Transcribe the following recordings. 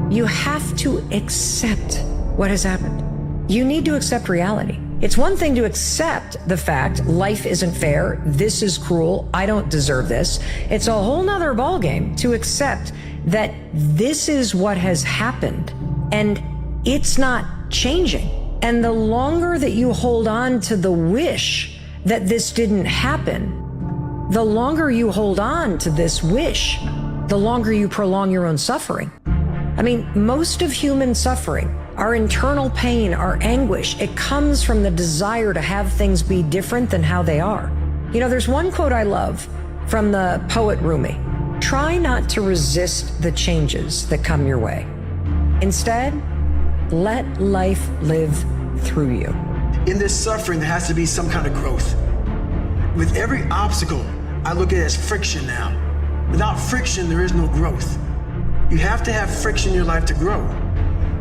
You have to accept what has happened. You need to accept reality. It's one thing to accept the fact life isn't fair, this is cruel, I don't deserve this. It's a whole nother ballgame to accept that this is what has happened and it's not changing. And the longer that you hold on to the wish that this didn't happen, the longer you hold on to this wish, the longer you prolong your own suffering. I mean, most of human suffering, our internal pain, our anguish, it comes from the desire to have things be different than how they are. You know, there's one quote I love from the poet Rumi. Try not to resist the changes that come your way. Instead, let life live through you. In this suffering, there has to be some kind of growth. With every obstacle, I look at it as friction now. Without friction, there is no growth. You have to have friction in your life to grow.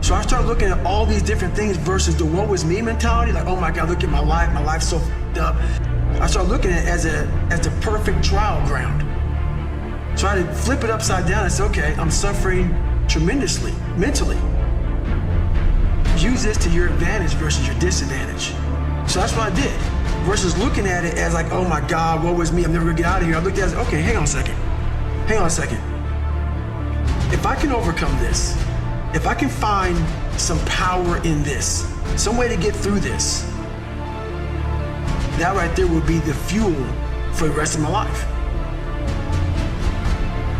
So I start looking at all these different things versus the woe is me mentality, like, oh my God, look at my life's so f***ed up. I start looking at it as the perfect trial ground. So I flip it upside down and say, okay, I'm suffering tremendously, mentally. Use this to your advantage versus your disadvantage. So that's what I did. Versus looking at it as like, oh my God, woe is me, I'm never gonna get out of here. I looked at it as, okay, hang on a second. If I can overcome this, if I can find some power in this, some way to get through this, that right there will be the fuel for the rest of my life.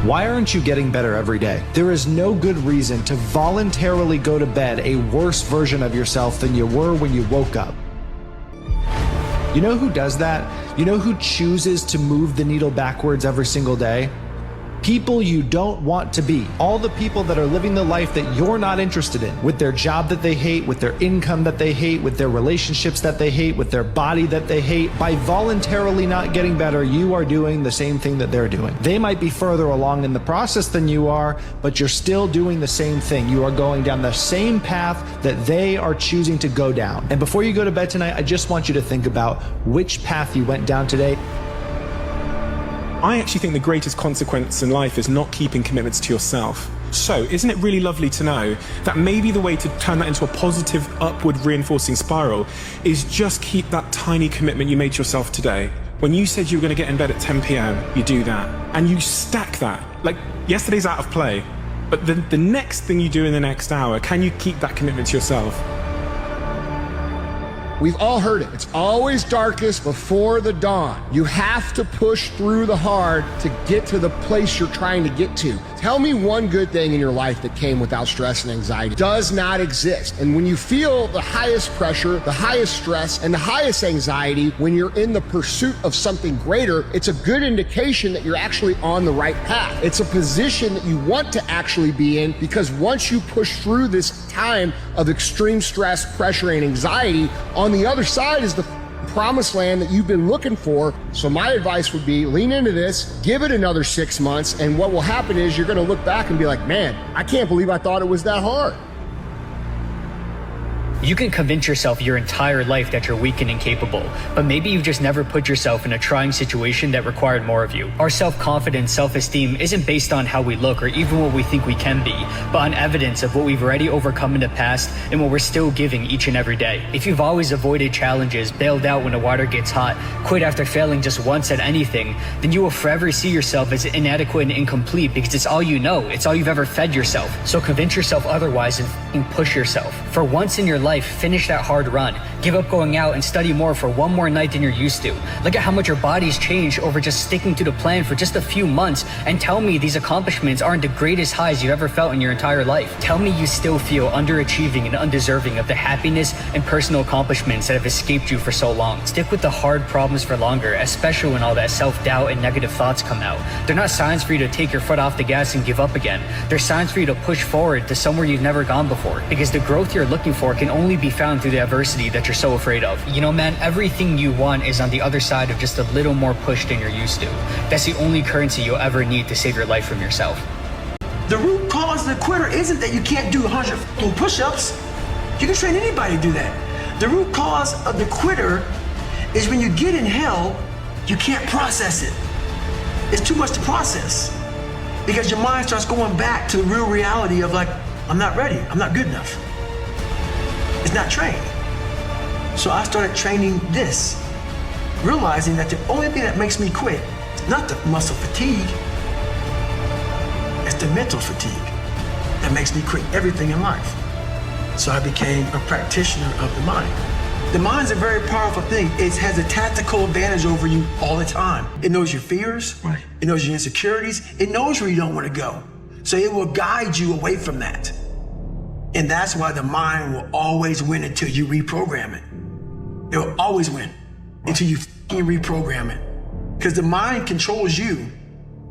Why aren't you getting better every day? There is no good reason to voluntarily go to bed a worse version of yourself than you were when you woke up. You know who does that? You know who chooses to move the needle backwards every single day? People you don't want to be. All the people that are living the life that you're not interested in, with their job that they hate, with their income that they hate, with their relationships that they hate, with their body that they hate. By voluntarily not getting better, you are doing the same thing that they're doing. They might be further along in the process than you are, but you're still doing the same thing. You are going down the same path that they are choosing to go down. And before you go to bed tonight, I just want you to think about which path you went down today. I actually think the greatest consequence in life is not keeping commitments to yourself. So, isn't it really lovely to know that maybe the way to turn that into a positive, upward reinforcing spiral is just keep that tiny commitment you made to yourself today. When you said you were going to get in bed at 10 p.m, you do that. And you stack that. Like, yesterday's out of play. But the next thing you do in the next hour, can you keep that commitment to yourself? We've all heard it. It's always darkest before the dawn. You have to push through the hard to get to the place you're trying to get to. Tell me one good thing in your life that came without stress and anxiety. Does not exist. And when you feel the highest pressure, the highest stress, and the highest anxiety, when you're in the pursuit of something greater, it's a good indication that you're actually on the right path. It's a position that you want to actually be in, because once you push through this time of extreme stress, pressure, and anxiety, on the other side is the promised land that you've been looking for. So my advice would be lean into this, give it another 6 months, and what will happen is you're going to look back and be like, man, I can't believe I thought it was that hard. You can convince yourself your entire life that you're weak and incapable, but maybe you've just never put yourself in a trying situation that required more of you. Our self-confidence, self-esteem isn't based on how we look or even what we think we can be, but on evidence of what we've already overcome in the past and what we're still giving each and every day. If you've always avoided challenges, bailed out when the water gets hot, quit after failing just once at anything, then you will forever see yourself as inadequate and incomplete because it's all you know. It's all you've ever fed yourself. So convince yourself otherwise and push yourself. For once in your life, finish that hard run. Give up going out and study more for one more night than you're used to. Look at how much your body's changed over just sticking to the plan for just a few months, and tell me these accomplishments aren't the greatest highs you've ever felt in your entire life. Tell me you still feel underachieving and undeserving of the happiness and personal accomplishments that have escaped you for so long. Stick with the hard problems for longer, especially when all that self-doubt and negative thoughts come out. They're not signs for you to take your foot off the gas and give up again. They're signs for you to push forward to somewhere you've never gone before, because the growth you're looking for can only be found through the adversity that you're so afraid of. You know, man, everything you want is on the other side of just a little more push than you're used to. That's the only currency you'll ever need to save your life from yourself. The root cause of the quitter isn't that you can't do 100 push-ups. You can train anybody to do that. The root cause of the quitter is when you get in hell, you can't process it. It's too much to process because your mind starts going back to the real reality of like, I'm not ready. I'm not good enough. It's not trained. So I started training this, realizing that the only thing that makes me quit, not the muscle fatigue, it's the mental fatigue that makes me quit everything in life. So I became a practitioner of the mind. The mind's a very powerful thing. It has a tactical advantage over you all the time. It knows your fears. Right. It knows your insecurities. It knows where you don't want to go. So it will guide you away from that. And that's why the mind will always win until you reprogram it. It will always win until you fucking reprogram it. Because the mind controls you.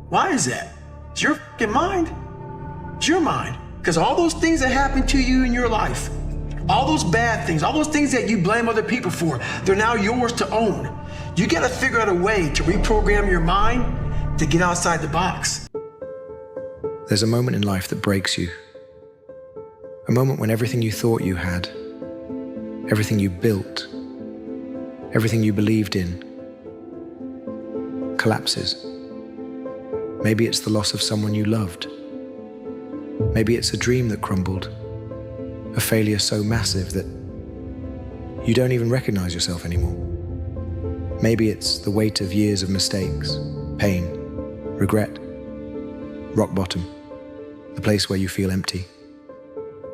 Why is that? It's your fucking mind. It's your mind. Because all those things that happen to you in your life, all those bad things, all those things that you blame other people for, they're now yours to own. You got to figure out a way to reprogram your mind to get outside the box. There's a moment in life that breaks you. A moment when everything you thought you had, everything you built, everything you believed in, collapses. Maybe it's the loss of someone you loved. Maybe it's a dream that crumbled, a failure so massive that you don't even recognize yourself anymore. Maybe it's the weight of years of mistakes, pain, regret, rock bottom, the place where you feel empty,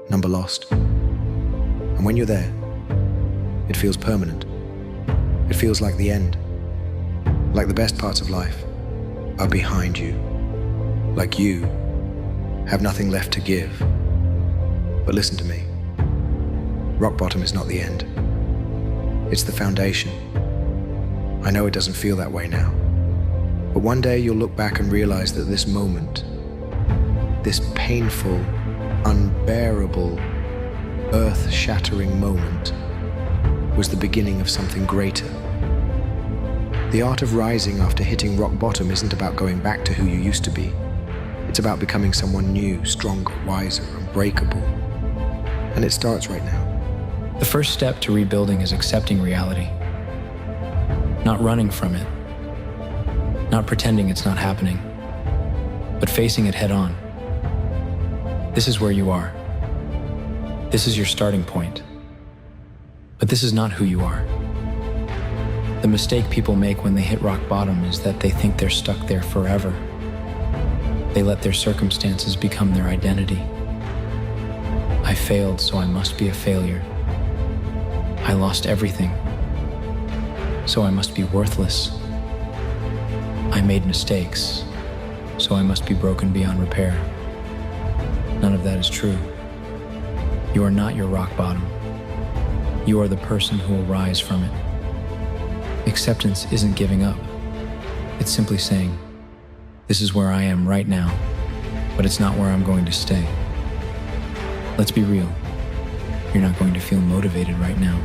number lost. And when you're there, it feels permanent. It feels like the end, like the best parts of life are behind you, like you have nothing left to give. But listen to me. Rock bottom is not the end. It's the foundation. I know it doesn't feel that way now. But one day you'll look back and realize that this moment, this painful, unbearable, earth-shattering moment was the beginning of something greater. The art of rising after hitting rock bottom isn't about going back to who you used to be. It's about becoming someone new, stronger, wiser, unbreakable. And it starts right now. The first step to rebuilding is accepting reality. Not running from it. Not pretending it's not happening. But facing it head on. This is where you are. This is your starting point. But this is not who you are. The mistake people make when they hit rock bottom is that they think they're stuck there forever. They let their circumstances become their identity. I failed, so I must be a failure. I lost everything, so I must be worthless. I made mistakes, so I must be broken beyond repair. None of that is true. You are not your rock bottom. You are the person who will rise from it. Acceptance isn't giving up. It's simply saying, this is where I am right now, but it's not where I'm going to stay. Let's be real. You're not going to feel motivated right now.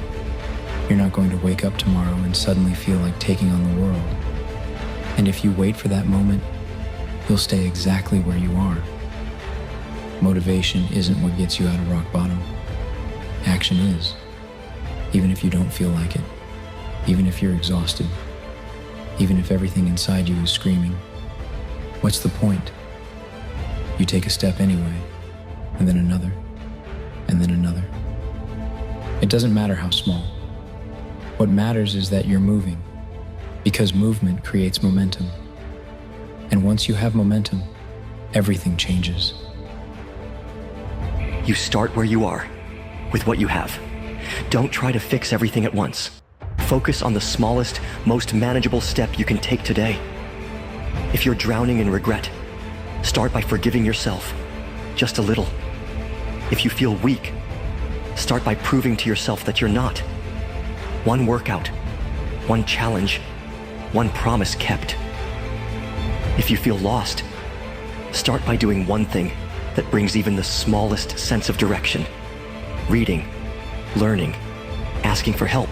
You're not going to wake up tomorrow and suddenly feel like taking on the world. And if you wait for that moment, you'll stay exactly where you are. Motivation isn't what gets you out of rock bottom. Action is. Even if you don't feel like it. Even if you're exhausted. Even if everything inside you is screaming. What's the point? You take a step anyway, and then another, and then another. It doesn't matter how small. What matters is that you're moving, because movement creates momentum. And once you have momentum, everything changes. You start where you are, with what you have. Don't try to fix everything at once. Focus on the smallest, most manageable step you can take today. If you're drowning in regret, start by forgiving yourself, just a little. If you feel weak, start by proving to yourself that you're not. One workout, one challenge, one promise kept. If you feel lost, start by doing one thing that brings even the smallest sense of direction. Reading, learning, asking for help.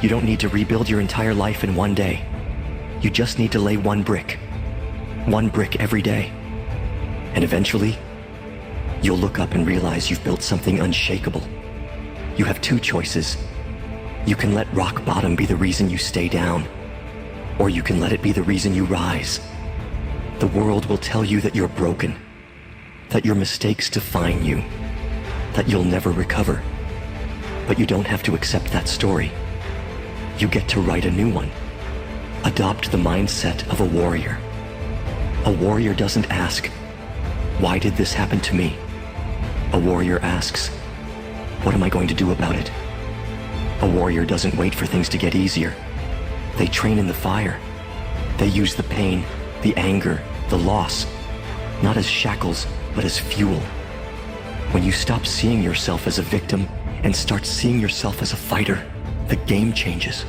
You don't need to rebuild your entire life in one day. You just need to lay one brick every day. And eventually, you'll look up and realize you've built something unshakable. You have two choices. You can let rock bottom be the reason you stay down, or you can let it be the reason you rise. The world will tell you that you're broken, that your mistakes define you, that you'll never recover. But you don't have to accept that story. You get to write a new one. Adopt the mindset of a warrior. A warrior doesn't ask, "Why did this happen to me?" A warrior asks, "What am I going to do about it?" A warrior doesn't wait for things to get easier. They train in the fire. They use the pain, the anger, the loss, not as shackles, but as fuel. When you stop seeing yourself as a victim and start seeing yourself as a fighter, the game changes.